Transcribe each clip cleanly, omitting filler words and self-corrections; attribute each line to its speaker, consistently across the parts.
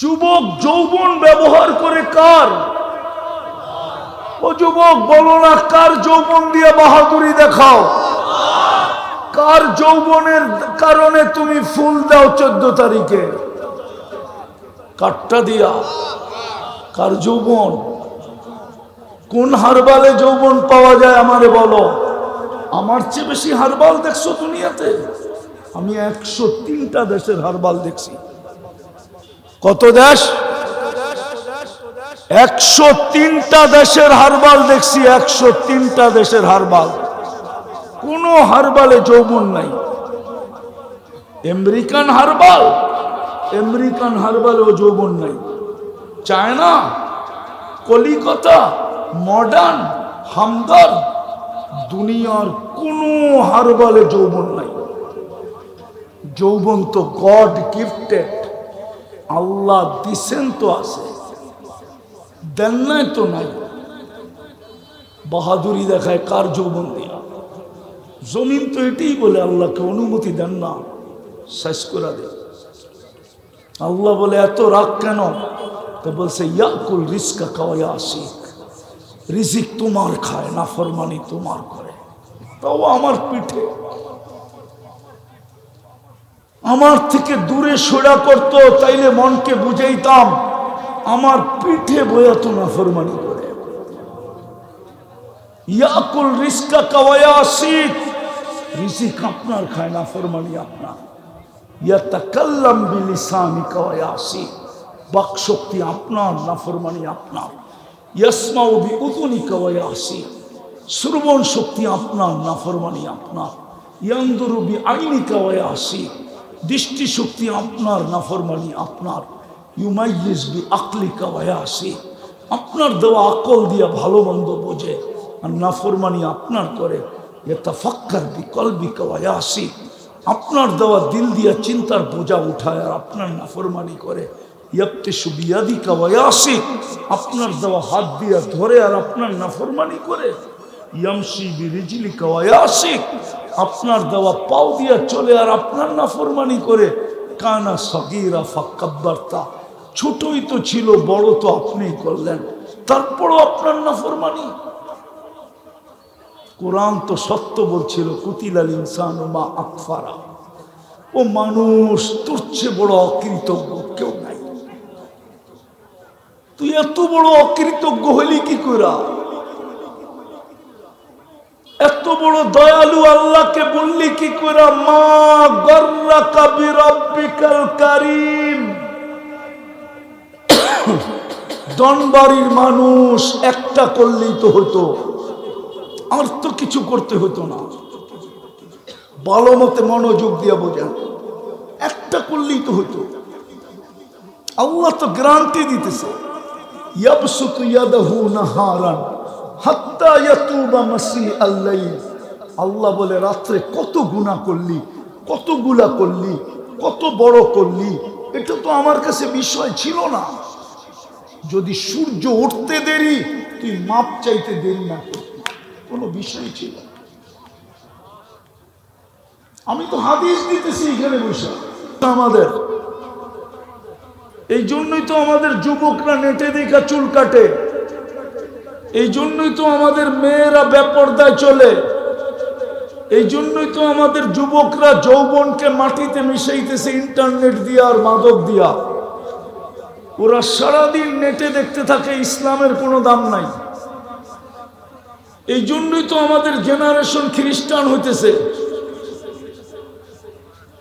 Speaker 1: যুবক যৌবন ব্যবহার করে কার? ও যুবক বলো না, কার যৌবন দিয়ে বাহাদুরি দেখাও? কার যৌবনের কারণে তুমি ফুল দাও 14 তারিখে? কাটটা দিয়া? কার যৌবন? কোন হারবালে যৌবন পাওয়া যায় আমারে বলো। আমার চেয়ে বেশি হারবাল দেখছো দুনিয়াতে? আমি 103টা দেশের হারবাল দেখছি। কত দেশ? 103টা দেশের হারবাল দেখছি। 103টা দেশের হারবাল। কোন হারবালে যৌবন নাই। আমেরিকান হারবাল, আমেরিকান হারবালেও যৌবন নাই। চায়না, কলিকাতা, মডার্ন, হামদর্দ, দুনিয়ার কোন হারবালে যৌবন নাই। যৌবন তো গড গিফটেড, আল্লাহ দিছেন তো আছে, দেন নাই তো নাই। বাহাদুরি দেখায় কার যৌবন দিয়া? জমিন তো এটাই বলে আল্লাহকে অনুমতি দেন না, শেষ করে দে। আল্লাহ বলে এত রাগ কেন? তো বলছে ইয়াকুল রিজকা কাওয়া আশিক, রিজিক তোমার খায়, নাফরমানি তোমার করে। তাও আমার পিঠে, আমার থেকে দূরে সরা করতো, তাইলে মনকে বুঝাইতাম। আমার পিঠে বয়া তো নাফরমানি করে। ইয়াকুল রিজকা কাওয়া আশিক, রিজিক আপনার খায়, নাফরমানি আপনার। ইয়াতাকাল্লাম বিলিসানি কাওয়া আশিক, বাক শক্তি আপনার, নাফরমানি আপনার। ইয়াসমাউ বিউযুনি কাওয়া আশিক, শ্রবণ শক্তি আপনার, নাফরমানি আপনার। ইয়ানদুরু বিআইনি কাওয়া আশিক, দৃষ্টি শক্তি আপনার, নাফরমানি আপনার। ইউমাইয়িজ বিআকলি কাওয়া আশিক, আপনার দেওয়া আকল দিয়া ভালো মন্দ বোঝে, আর নাফরমানি আপনার করে। ইয়াতাফাক্কার বিকলবি কাওয়া আশিক, আপনার দেওয়া দিল দিয়া চিন্তার বোঝা উঠায়, আর আপনার নাফরমানি করে। ইয়াবতিশু বিয়াদিকা ওয়া ইয়াসিক, আপনার দেওয়া হাত দিয়া ধরে, আর আপনার নাফরমানি করে। ইয়ামশি বিরিজলিকা ওয়া ইয়াসিক, আপনার দেওয়া পাও দিয়া চলে, আর আপনার নাফরমানি করে। কানা সগীরা ফাকাব্বারতা, ছোটই তো ছিল, বড় তো আপনিই করলেন, তারপরও আপনার নাফরমানি। কোরআন তো সত্য বলছিল, কুতিলাল ইনসানু মা আকফারা। ও মানুষ, তোর চেয়ে বড় অকৃতজ্ঞ কেউ নাই। তুই এত বড় অকৃতজ্ঞ হইলি কি কইরা? এত বড় দয়ালু আল্লাহকে বললি কি কইরা? মা গর্রাকা বিরাব্বিকাল কারীম। দনবাড়ির মানুষ একটা করলেই তো হতো, আর তো কিছু করতে হতো না। ভালো মতে মনোযোগ দিয়া বোঝেন, একটা করলেই তো হতো। আল্লাহ তো গ্যারান্টি দিতেছে, ইয়াবসুতু ইয়াদাহু নাহারান হাত্তা ইয়াতুবা মাসিআল লাইল। আল্লাহ বলে রাত্রে কত গুনাহ করলি, কতগুলা করলি, কত বড় করলি, এটা তো আমার কাছে বিষয় ছিল না। যদি সূর্য উঠতে দেরি, তুই মাপ চাইতে দেরি না করতি, কোনো বিষয় ছিল। আমি তো হাদিস দিতেছি এখানে বসে আমাদের। এই জন্যই তো আমাদের যুবকরা নেটে দেখা চুল কাটে, এই জন্যই তো আমাদের মেয়েরা বেপরদায় চলে, এই জন্যই তো আমাদের যুবকরা যৌবনকে মাটিতে মিশাইতেছে ইন্টারনেট দিয়া আর মাদক দিয়া। ওরা সারাদিন নেটে দেখতে থাকে, ইসলামের কোনো দাম নাই। এই জন্যই তো আমাদের জেনারেশন খ্রিস্টান হইতেছে,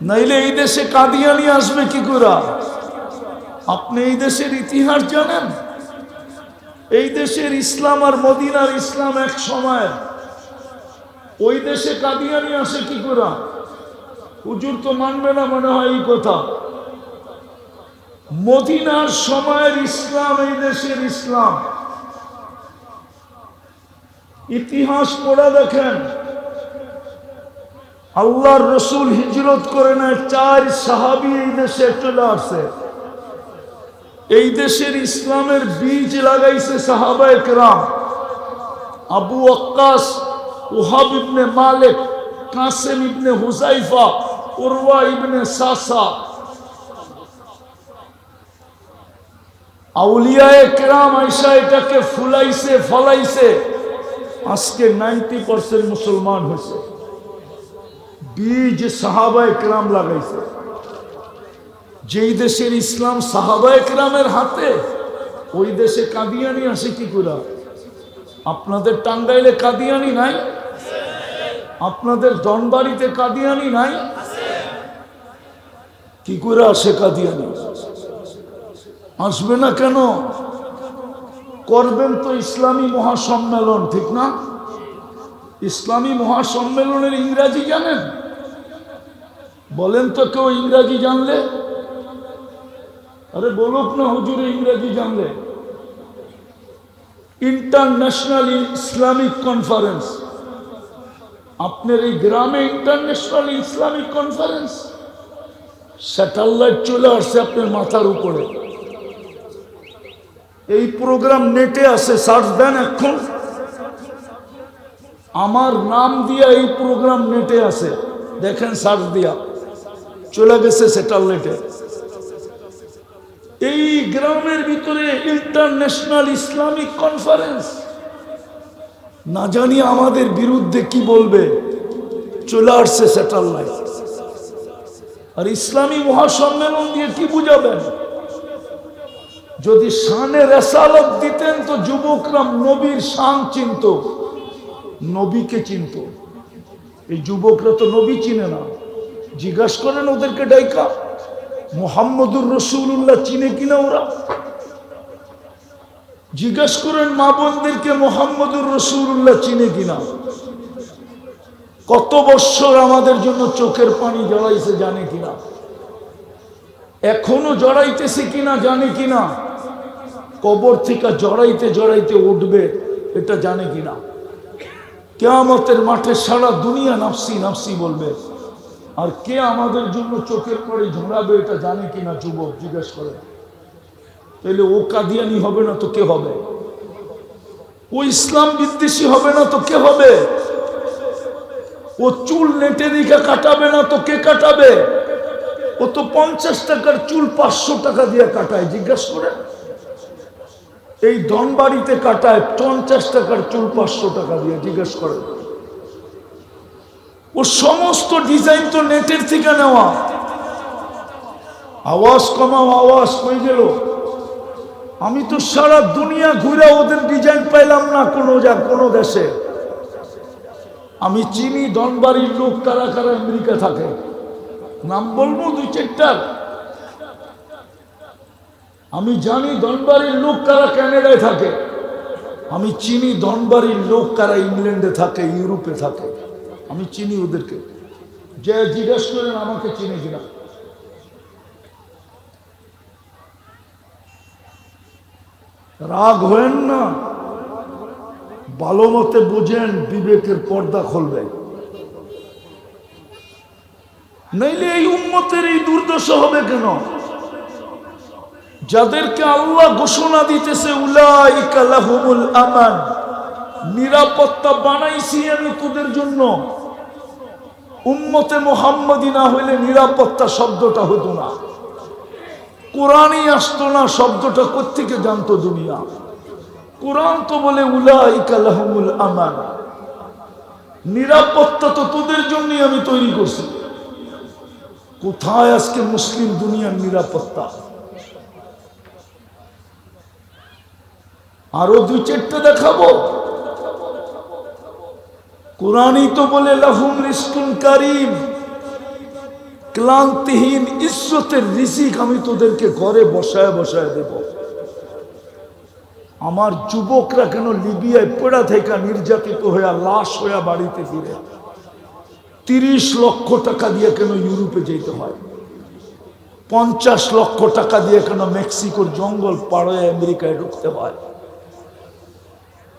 Speaker 1: নাইলে এই দেশে কাদিয়ানি আসবে কি করে? আপনি এই দেশের ইতিহাস জানেন? এই দেশের ইসলাম আর মদিনার ইসলাম এক সময়, ওই দেশে কাদিয়ানি আসে কি করে? হুজুর তো মানবে না মনে হয় এই কথা। মদিনার সময়ের ইসলাম এই দেশের ইসলাম। ইতিহাস পড়ে দেখেন, আল্লাহর রসুল হিজরত করে নেয়, 4 সাহাবী এই দেশে চলে আসে। এই দেশের ইসলামের বীজ লাগাইছে সাহাবায়ে কেরাম। আবু ওয়াক্কাস, ওহাব ইবনে মালিক, কাসেম ইবনে হুযাইফা, উরওয়া ইবনে সাসা। আউলিয়ায়ে কেরাম আইসা এটাকে ফুলাইছে ফলাইছে, আজকে 90% মুসলমান হয়েছে। বীজ সাহাবায়ে কেরাম লাগাইছে। যেই দেশের ইসলাম সাহাবায়ে কেরামের হাতে, ওই দেশে কাদিয়ানি আসে কি করে? আপনাদের টাঙ্গাইলে কাদিয়ানি নাই? আপনাদের ধনবাড়িতে কাদিয়ানি নাই? কি করে আসে কাদিয়ানি? আসবে না কেন? করবেন তো ইসলামী মহাসম্মেলন, ঠিক না? ইসলামী মহাসম্মেলনের ইংরাজি জানেন? বলেন তো কেউ ইংরাজি জানলে? আরে বলুক না হুজুর ইংরাজি জানলে। International Islamic conference. আপনার এই গ্রামে ইন্টারন্যাশনাল ইসলামিক কনফারেন্স, স্যাটেলাইট চলে আসছে আপনার মাথার উপরে। এই প্রোগ্রাম নেটে আছে, সার্চ দেন এখন। আমার নাম দিয়া এই প্রোগ্রাম নেটে আছে, দেখেন সার্চ দিয়া চলে গেছে স্যাটেলাইটে। এই গ্রামের ভিতরে ইন্টারন্যাশনাল ইসলামিক কনফারেন্স, না জানি আমাদের বিরুদ্ধে কি বলবে, চলে আসছে স্যাটেলাইট। আর ইসলামী মহাসম্মেলন দিয়ে কি বুঝাবেন? যদি শানে রেসালত দিতেন তো যুবকরা নবীর শান চিনত, নবীকে চিনত। এই যুবকরা তো নবী চিনে না। জিজ্ঞাসা করেন ওদেরকে ডাইকা, মুহাম্মদুর রাসূলুল্লাহ চিনে কিনা ওরা? জিজ্ঞাসা করেন মা বোনদেরকে মুহাম্মদুর রাসূলুল্লাহ চিনে কিনা? কত বছর আমাদের জন্য চোখের পানি জড়াইছে জানে কিনা? এখনো জড়াইতেছে কিনা জানে কিনা? কবর থেকে জড়াইতে জড়াইতে উঠবে এটা জানে কিনা? কিয়ামতের মাঠে সারা দুনিয়া নাফসি নাফসি বলবে। আর কে আমাদের জন্য চোখের পানি ঝরাবে এটা জানে কিনা? যুবক জিজ্ঞেস করে। তাহলে ও কাদিয়ানি হবে না তো কে হবে? ও ইসলাম বিদ্বেষী হবে না তো কে হবে? ও চুল নেটে দিকে কাটাবে না তো কে কাটাবে? ও তো 50 টাকার চুল 500 টাকা দিয়ে কাটায়, জিজ্ঞাসা করে। এই ধনবাড়িতে কাটায় 50 টাকার চুল 500 টাকা দিয়ে, জিজ্ঞেস করে। ও সমস্ত ডিজাইন তো নেটের থেকে নেওয়া। আওয়াজ কমাও, আওয়াজ কই গেল? আমি তো সারা দুনিয়া ঘুরে ওদের ডিজাইন পাইলাম না কোনো দেশে। আমি চিনি ধনবাড়ির লোক কারা কারা আমেরিকা থাকে, নাম বলবো 2-4টার। আমি জানি ধনবাড়ির লোক কারা কানাডায় থাকে। আমি চিনি ধনবাড়ির লোক কারা ইংল্যান্ডে থাকে, ইউরোপে থাকে। আমি চিনি ওদেরকে। যে জিজ্ঞেস করেন আমাকে চিনি কিনা। রাগ হয়েন না, ভালো মতে বুঝেন, বিবেকের পর্দা খুলবে। নইলে এই উম্মতের এই দুর্দশা হবে কেন? যাদেরকে আল্লাহ ঘোষণা দিতেছে উলাইকা লাহুমুল আমান, নিরাপত্তা বানাইছি আমি তোদের জন্য। উম্মতে মুহাম্মদী না হইলে নিরাপত্তা শব্দটা হতো না, কোরআনই আসতো না। শব্দটা কোত্থেকে জানতো দুনিয়া? কোরআন তো বলে উলাইকা লাহুমুল আমান, নিরাপত্তা তো তোদের জন্যই আমি তৈরি করছি। কোথায় আজকে মুসলিম দুনিয়ার নিরাপত্তা? আরো 2-4টা দেখাবো। কোরআনই তো বলে লাহুম রিজকুন কারীম, ক্লান্তিহীন ইজ্জতের রিজিক আমি তোদেরকে ঘরে বসায় বসায় দেব। আমার যুবকরা কেন লিবিয়ায় পড়া থেকে নির্যাতিত হয়ে লাশ হয়ে বাড়িতে ফিরে? 30 লক্ষ টাকা দিয়ে কেন ইউরোপে যেতে হয়? 50 লক্ষ টাকা দিয়ে কেন মেক্সিকোর জঙ্গল পার হয়ে আমেরিকায় ঢুকতে হয়?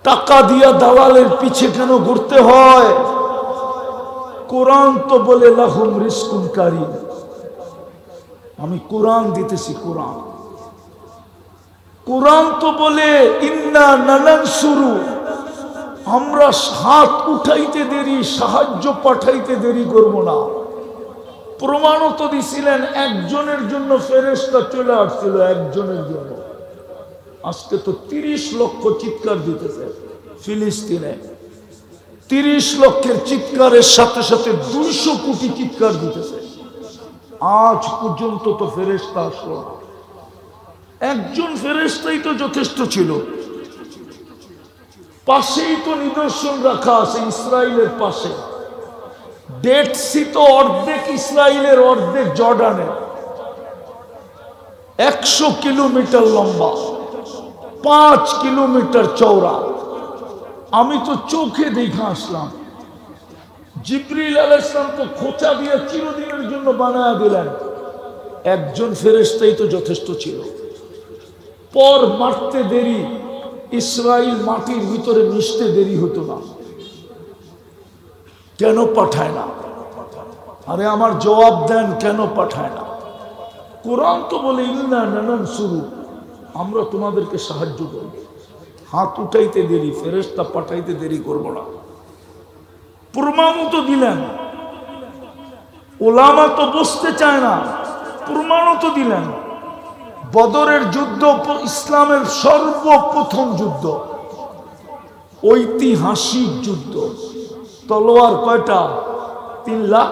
Speaker 1: টাকা দিয়া দালালের পিছে কেন ঘুরতে হয়? কোরআন তো বলে লাহুম রিজকুন কারীম। আমি কোরআন দিতেছি, কোরআন। কোরআন তো বলে ইন্না নানানসুরু, আমরা হাত উঠাইতে দেরি, সাহায্য পাঠাইতে দেরি করব না। প্রমাণও তো দিছিলেন, একজনের জন্য ফেরেশতা চলে আসছিল, একজনের জন্য। আজকে তো 30 লক্ষ চিৎকার দিতেছে ফিলিস্তিনে। 30 লক্ষের চিৎকারের সাথে সাথে 200 কোটি চিৎকার দিতেছে। আজ পর্যন্ত তো ফেরেশতা আসলো না। একজন ফেরেশতাই তো যথেষ্ট ছিল। পাশেই তো নিদর্শন রাখা আছে ইসরায়েলের পাশে। ডেড সি তো অর্ধেক ইসরায়েলের, অর্ধেক জর্ডানের। 100 কিলোমিটার লম্বা, 5 কিলোমিটার চওড়া। আমি তো চোখে দেখে আসলাম। জিবরিল আলাইহিস সালাম তো খোঁচা দিয়ে চিরদিনের জন্য বানায়া দিলেন। একজন ফেরেশতাই তো যথেষ্ট ছিল। পর মারতে দেরি, ইসরায়েল মাটির ভিতরে মিশতে দেরি হতো না। কেন পাঠায় না? আরে আমার জবাব দেন, কেন পাঠায় না? কোরআন তো বলে ইন্না নানসুরু, আমরা তোমাদেরকে সাহায্য করব। হাত উঠাইতে দেরি, ফেরেশতা পাঠাইতে দেরি করব না। প্রমাণও তো দিলেন। ওলামা তো বসতে চায় না, প্রমাণও তো দিলেন। বদরের যুদ্ধ ইসলামের সর্বপ্রথম যুদ্ধ, ঐতিহাসিক যুদ্ধ। তলোয়ার কয়টা? 3 লাখ,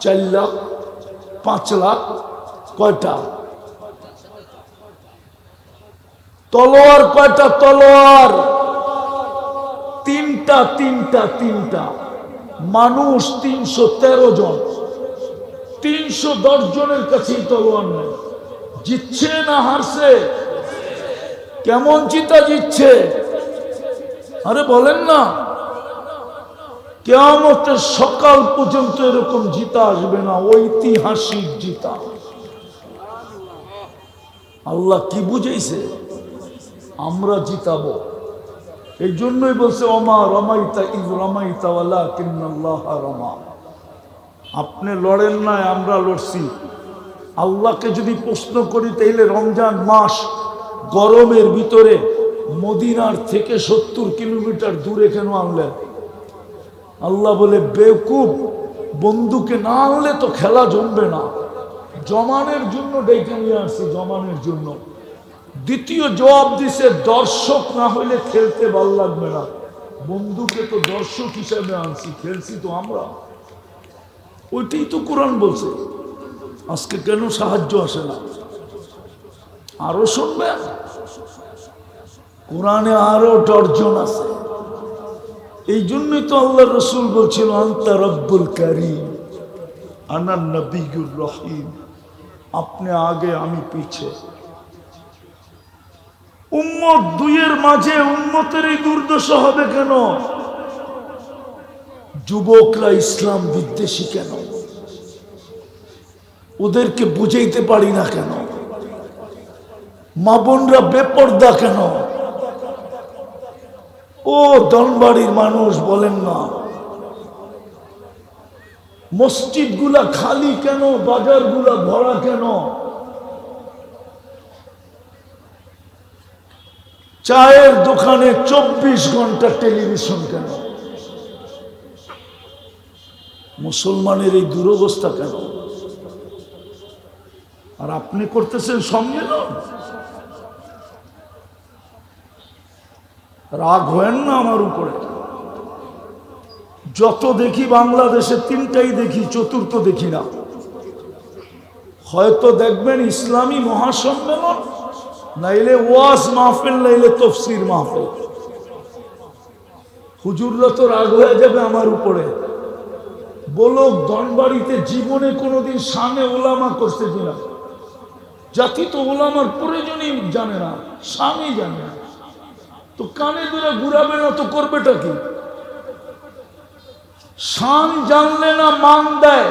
Speaker 1: 4 লাখ, 5 লাখ, কয়টা তলোয়ার? কয়টা তলোয়ার? 3টা, 3টা, 3টা। মানুষ 313 জন। 310 জনের কাছেই তলোয়ার নেই। জিতছে না হারছে? কেমন জিতা জিতছে? আরে বলেন না। কিয়ামতের সকাল পর্যন্ত এরকম জিতা আসবে না, ঐতিহাসিক জিতা। আল্লাহ কি বুঝাইছে? আমরা জিতাবো। এই জন্যই বলছে ওমা রমাইতা ইয রমাইতা ওয়ালাকিন্নাল্লাহা রমা। আপনি লড়েন নাই, আমরা লড়ছি। আল্লাহকে যদি প্রশ্ন করি তাইলে রমজান মাস গরমের ভিতরে মদিনার থেকে 70 কিলোমিটার দূরে কেন আনলেন? আল্লাহ বলে বেকুব, বন্ধুকে না আনলে তো খেলা জমবে না। জমানের জন্য ডেকে নিয়ে আসছি, জমানের জন্য। দ্বিতীয় জবাব দিছে দর্শক না হইলে খেলতে ভালো লাগবে না। বন্ধুকে তো দর্শক হিসাবে আনছি, খেলছি তো আমরা। ওইটাই তো কোরআন বলছে। আজকে কেন সাহায্য আসে না? আরো শুনবেন, কোরআনে আরো ডর্জন আছে। এই জন্যই তো আল্লাহ রসুল বলছিল আনতা রব্বুল কারীম আনা নবিয়ুর রহিম। আপনি আগে, আমি পিছে। উম্মত দুইয়ের মাঝে উম্মতের এই দুর্দশা হবে কেন? যুবকরা ইসলাম বিদ্বেষী কেন? ওদেরকে বুঝাইতে পারি না কেন? মা বোনরা বেপর্দা কেন? ও দনবাড়ির মানুষ বলেন না, মসজিদ গুলা খালি কেন? বাজার গুলা ভরা কেন? চায়ের দোকানে 24 ঘন্টা টেলিভিশন কেন? মুসলমানের এই দুরবস্থা কেন? আর আপনি করতেছেন সম্মেলন। রাগ হয়েন না আমার উপরে। যত দেখি বাংলাদেশে 3টাই দেখি, চতুর্থ দেখি না। হয়তো দেখবেন ইসলামী মহাসম্মেলন, নাইলে ওয়াজ মাহফিল, নাইলে তফসির মাহফিল। হুজুররা তো রাগ হয়ে যাবে আমার উপরে। বলো ধনবাড়িতে জীবনে কোনোদিন শানে ওলামা করছে কিনা? জাতি তো ওলামার প্রয়োজনই জানে না, শানই জানে না। তো কানে ধরে ঘুরাবে না তো করবেটা কি? শান জানলে না মান দেয়।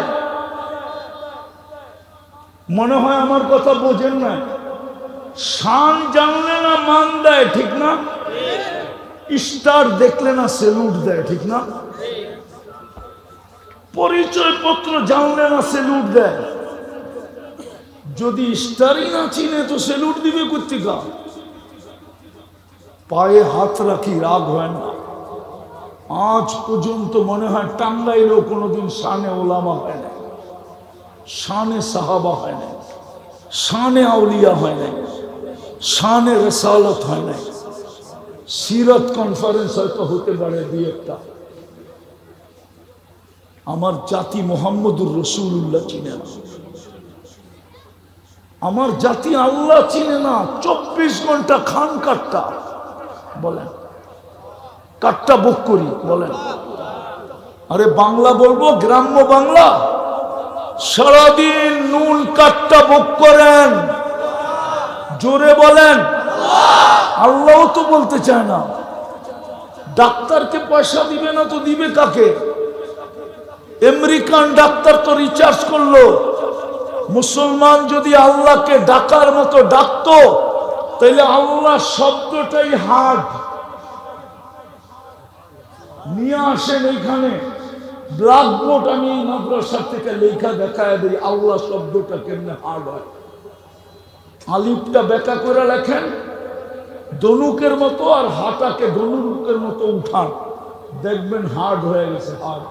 Speaker 1: মনে হয় আমার কথা বোঝেন না। শান জানলে না মান দেয়, ঠিক না? স্টার দেখলে না সেলুট দেয়, ঠিক না? পরিচয় পত্র জানলে না সেলুট দেয়। যদি স্টারই না চিনে তো সেলুট দিবে কোত্থেকে? পায়ে হাত রাখি, রাগ হয় না। আজ পর্যন্ত মনে হয় টাঙ্গাইলেও কোনোদিন শানে ওলামা হয় না, শানে সাহাবা হয় না, শানে আউলিয়া হয় না, শানে রেসালত হয় নাই, সিরত কনফারেন্স হয়তো হতে পারে দুই একটা। আমার জাতি মুহাম্মদুর রাসূলুল্লাহ চিনে না, আমার জাতি আল্লাহ চিনে না। 24 ঘন্টা খান কাটটা বলেন, কাটটা বুক করি বলেন। আরে বাংলা বলবো, গ্রাম্য বাংলা। সারাদিন নুন কাটটা বুক করেন, জোরে বলেন। আল্লাহও তো বলতে চায় না। ডাক্তারকে পয়সা দিবে না তো দিবে কাকে? আমেরিকান ডাক্তার তো রিচার্জ করলো। মুসলমান যদি আল্লাহকে ডাকার মতো ডাকতো, তাহলে আল্লাহ শব্দটাই হার্ড নিয়ে আসেন এইখানে। ব্ল্যাকবোর্ড আমি মাদ্রাসা থেকে লেখা দেখায় দিই, আল্লাহ শব্দটা কেমনে হার্ড হয়। আলিফটা বেকা করে লেখেন ধনুকের মতো, আর হাটাকে ধনুকের মতো উঠান, দেখবেন হার্ড হয়ে গেছে। হার্ড।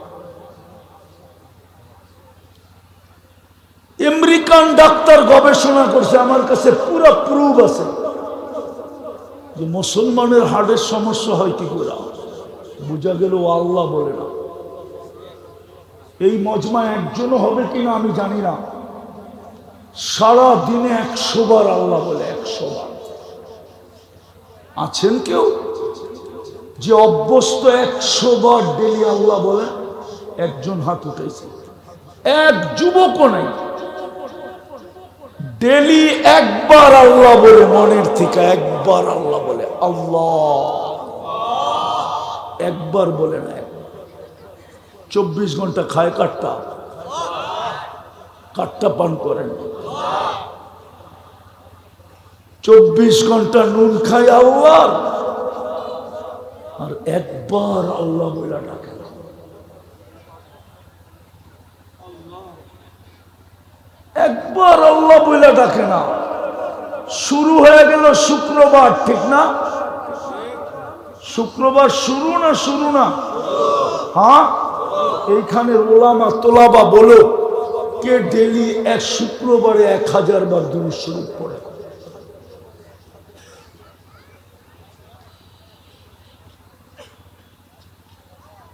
Speaker 1: আমেরিকান ডাক্তার গবেষণা করছে, আমার কাছে পুরো প্রুফ আছে যে মুসলমানের হার্টের সমস্যা হয় কি করে। বুঝা গেল ও আল্লাহ বলে না। এই মজমা একজনও হবে কিনা আমি জানি না। সারা দিনে 100 বার আল্লাহ বলে, 100 বার। আছেন কেউ যে অভ্যস্ত 100 বার ডেলি আল্লাহ বলে? একজন হাত উঠেছে, এক যুবকও নাই। ডেলি একবার আল্লাহ বলে, মনের থেকে একবার আল্লাহ বলে, আল্লাহ একবার বলে না। 24 ঘন্টা খায় কাটটা, কাটটা পান করেন। 24 ঘন্টা নুন খায় আল্লাহ, আর একবার আল্লাহ বলে ডাকে না। একবার আল্লাহ বলে ডাকে না। শুরু হয়ে গেল শুক্রবার, ঠিক না? শুক্রবার শুরু না? হ্যাঁ, এইখানে ওলামা তোলাবা বলো, কে ডেলি এক শুক্রবারে 1000 বার দুরূদ শরীফ পড়ে?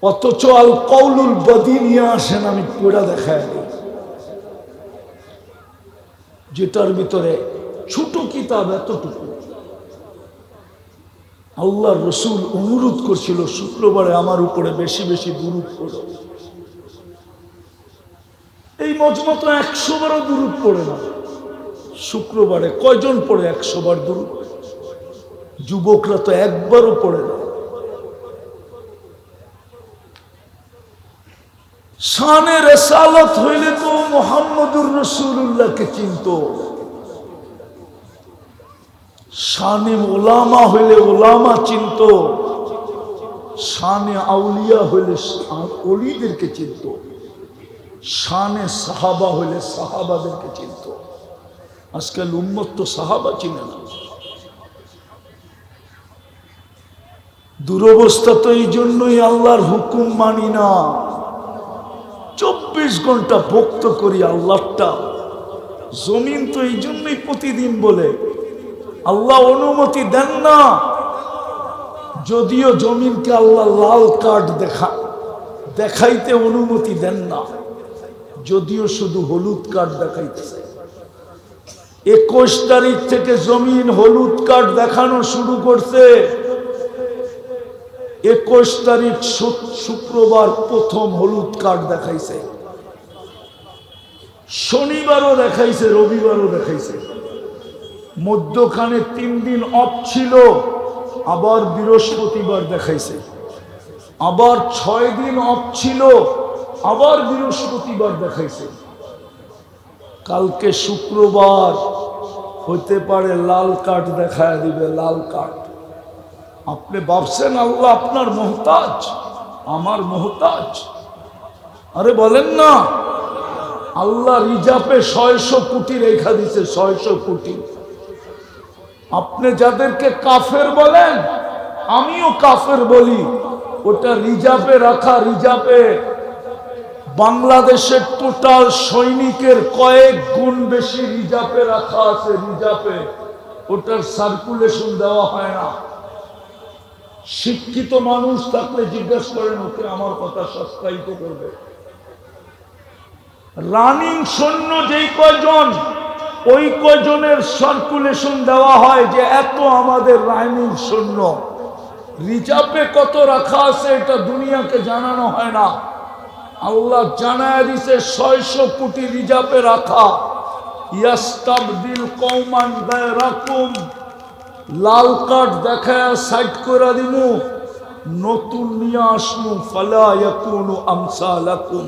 Speaker 1: অথচ আল কওলুল বদী নিয়ে আসেন, আমি পড়া দেখায় দিই, যেটার ভিতরে ছোট কিতাব এতটুকু। আল্লাহর রাসূল অনুরোধ করছিল, শুক্রবারে আমার উপরে বেশি বেশি দুরূদ পড়ো। এই মজমা তো 100 বারও দুরূদ পড়ে না। শুক্রবারে কয়জন পড়ে 100 বার দুরূদ? যুবকরা তো একবারও পড়ে না। শানে রেসালত হইলে তো মুহাম্মদুর রাসূলুল্লাহকে চিনত। শানে ওলামা হইলে ওলামা চিনত। শানে আউলিয়া হইলে ওলিদেরকে চিনত। শানে সাহাবা হইলে সাহাবাদেরকে চিনত। আজকাল উম্মত তো সাহাবা চিনে না। দুরবস্থা তো এই জন্যই আল্লাহর হুকুম মানি না। 24 ঘন্টা ভক্ত করি আল্লাহটা। জমিন তো এই জন্যই প্রতিদিন বলে আল্লাহ অনুমতি দেন না। যদিও জমিনকে আল্লাহ লাল কার্ড দেখাইতে অনুমতি দেন না, যদিও শুধু হলুদ কার্ড দেখাইতেছে। 21 তারিখ থেকে জমিন হলুদ কার্ড দেখানো শুরু করছে। 21 তারিখ শুক্রবার প্রথম হলুদ কার্ড দেখাইছে। শনিবারও দেখাইছে, রবিবারও দেখাইছে। মধ্যখানে 3 দিন অফ ছিল, আবার বৃহস্পতিবার দেখাইছে। আবার 6 দিন অফ ছিল, আবার বৃহস্পতিবার দেখাইছে। কালকে শুক্রবার হইতে পারে লাল কার্ড দেখায় দিবে, লাল কার্ড। আপনি ভাবছেন আল্লাহ আপনার মোহতাজ, আমার মোহতাজ? আরে বলেন না, আল্লাহ রিজার্ভে 600 কোটি রেখা দিছে, 600 কোটি। আপনি যাদেরকে কাফের বলেন, আমিও কাফের বলি, ওটা রিজার্ভে রাখা। রিজার্ভে বাংলাদেশের টোটাল সৈনিকের কয়েক গুণ বেশি রিজার্ভে রাখা আছে। রিজার্ভে ওটার সার্কুলেশন দেওয়া হয় না। শিক্ষিত মানুষ থাকলে জিজ্ঞেস করেন ওকে আমার কথা সৎকারিত করবে। রানিং সৈন্য যেই কয়জন, ওই কয়জনের সার্কুলেশন দেওয়া হয় যে এত আমাদের রানিং সৈন্য। রিজার্ভে কত রাখা আছে এটা দুনিয়াকে জানানো হয় না। আল্লাহ জানায় দিছে 600 কোটি রিজার্ভে রাখা। ইয়াস্তাবদিল কওমান গায়রাকুম, লাল কার্ড দেখায় সাইড করে দিমু, নতুন নিয়ে আসমু, ফালা ইয়াকুনু আমসালাকুম,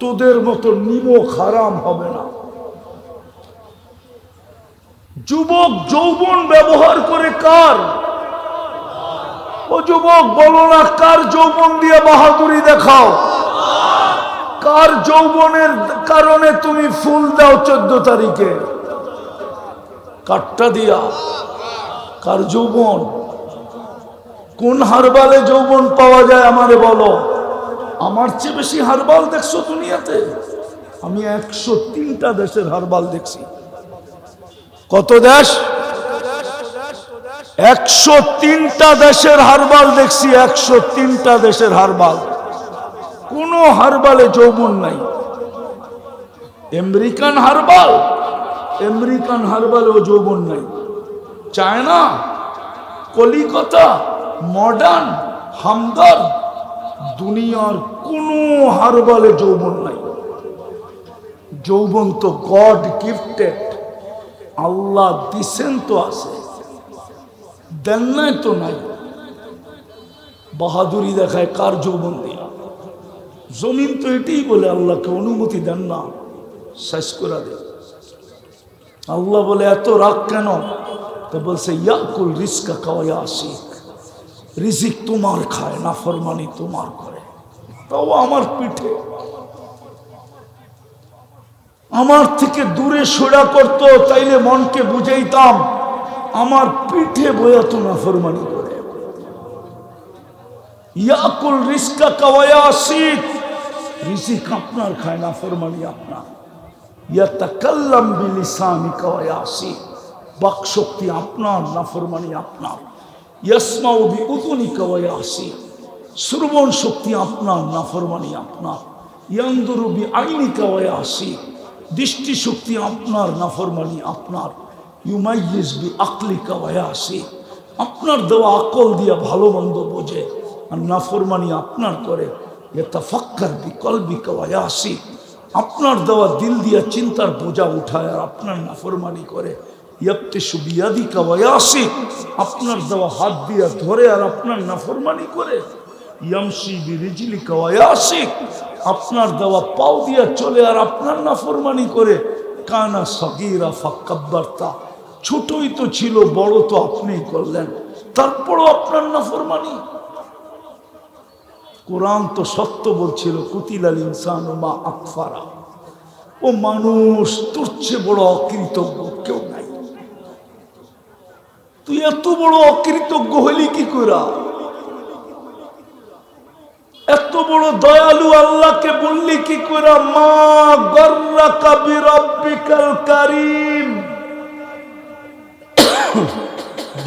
Speaker 1: তোদের মতো নিমক হারাম হবে না। যুবক যৌবন ব্যবহার করে কার? ও যুবক বলো না, কার যৌবন দিয়ে বাহাদুরি দেখাও? কার যৌবনের কারণে তুমি ফুল দাও 14 তারিখে? কাটটা দিয়া? কার যৌবন? কোন হারবালে যৌবন পাওয়া যায় আমারে বলো। আমার চেয়ে বেশি হারবাল দেখছো দুনিয়াতে? আমি 103টা দেশের হারবাল দেখছি। কত দেশ? 103টা দেশের হারবাল দেখছি। 103টা দেশের হারবাল। কোন হারবালে যৌবন নাই। আমেরিকান হারবাল, আমেরিকান হারবালেও যৌবন নাই। চায়না, কলিকাতা, মডার্ন, হামদর্দ, দুনিয়ার কোন হারবালে যৌবন নাই। যৌবন তো গড গিফটেড, আল্লাহ দিছেন তো আছে, দেন নাই তো নাই। বাহাদুরি দেখায় কার যৌবন দিয়া? জমিন তো এটাই বলে আল্লাহকে অনুমতি দেন না, শেষ করে দেন। আল্লাহ বলে এত রাগ কেন? তো বলছে ইয়াকুল রিজকা কাওয়ায়াসিক, রিজিক তোমার খায়, নাফরমানি তোমার করে। তাও আমার পিঠে, আমার থেকে দূরে সরা করতো, তাইলে মনকে বুঝাইতাম। আমার পিঠে বয়াত নাফরমানি করে। ইয়াকুল রিজকা কাওয়ায়াসিক, রিজিক আপনার খায়, নাফরমানি আপনার। ইয়াতাকাল্লাম বিলিসানি কাওয়ায়াসিক, বাক শক্তি আপনার, নাফরমানি আপনার। ইয়াসমাউ বিউযুনি কাওয়ায়াসিক, শ্রবণ শক্তি আপনার, নাফরমানি আপনার। ইয়ানদুরু বিআইনি কাওয়ায়াসিক, দৃষ্টি শক্তি আপনার, নাফরমানি আপনার। ইউমাইয়িজ বিআকলি কাওয়ায়াসিক, আপনার দেওয়া আকল দিয়া ভালো মন্দ বোঝে, আর নাফরমানি আপনার করে। ইয়াতাফাক্কার বিকলবি কাওয়ায়াসিক, আপনার দেওয়া দিল দিয়া চিন্তার বোঝা উঠায়, আর আপনার নাফরমানি করে। ইয়াবতিশু বিয়াদি কাওয়ায়াসিক, আপনার দেওয়া হাত দিয়া ধরে, আর আপনার নাফরমানি করে। ইয়ামশি বিরিজলি কাওয়ায়াসিক, আপনার দেওয়া পাও দিয়া চলে, আর আপনার নাফরমানি করে। কানা সগীরা ফাকাব্বারতা, ছোটই তো ছিল, বড় তো আপনিই করলেন, তারপরও আপনার নাফরমানি। কোরআন তো সত্য বলছিল, কুতিলাল ইনসানু মা আকফারা, ও মানুষ তোর চেয়ে বড় অকৃতজ্ঞ কেউ নাই। তুই এত বড় অকৃতজ্ঞ হইলি কি কইরা? এত বড় দয়ালু আল্লাহকে বললি কি কইরা? মা গর্রাকা বিরাব্বিকাল কারীম।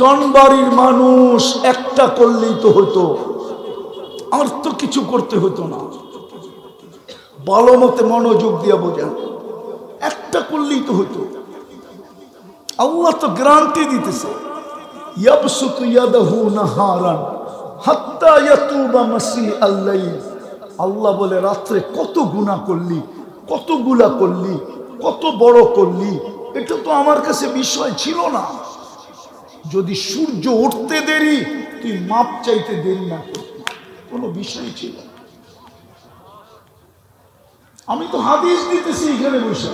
Speaker 1: দনবাড়ির মানুষ একটা করলেই তো হতো, আর তো কিছু করতে হতো না। ভালো মতে মনোযোগ দিয়া বোঝেন, একটা করলেই তো হতো। আল্লাহ তো গ্যারান্টি দিতেছে, ইয়াবসুতু ইয়াদাহু নাহারান হাত্তা ইয়াতুবা মাসিআল লাইল। আল্লাহ বলে রাত্রে কত গুনাহ করলি, কতগুলা করলি, কত বড় করলি, এটা তো আমার কাছে বিষয় ছিল না। যদি সূর্য উঠতে দেরি, তুই মাপ চাইতে দেরি না করতি, কোনো বিষয় ছিল। আমি তো হাদিস দিতেছি এখানে বসে।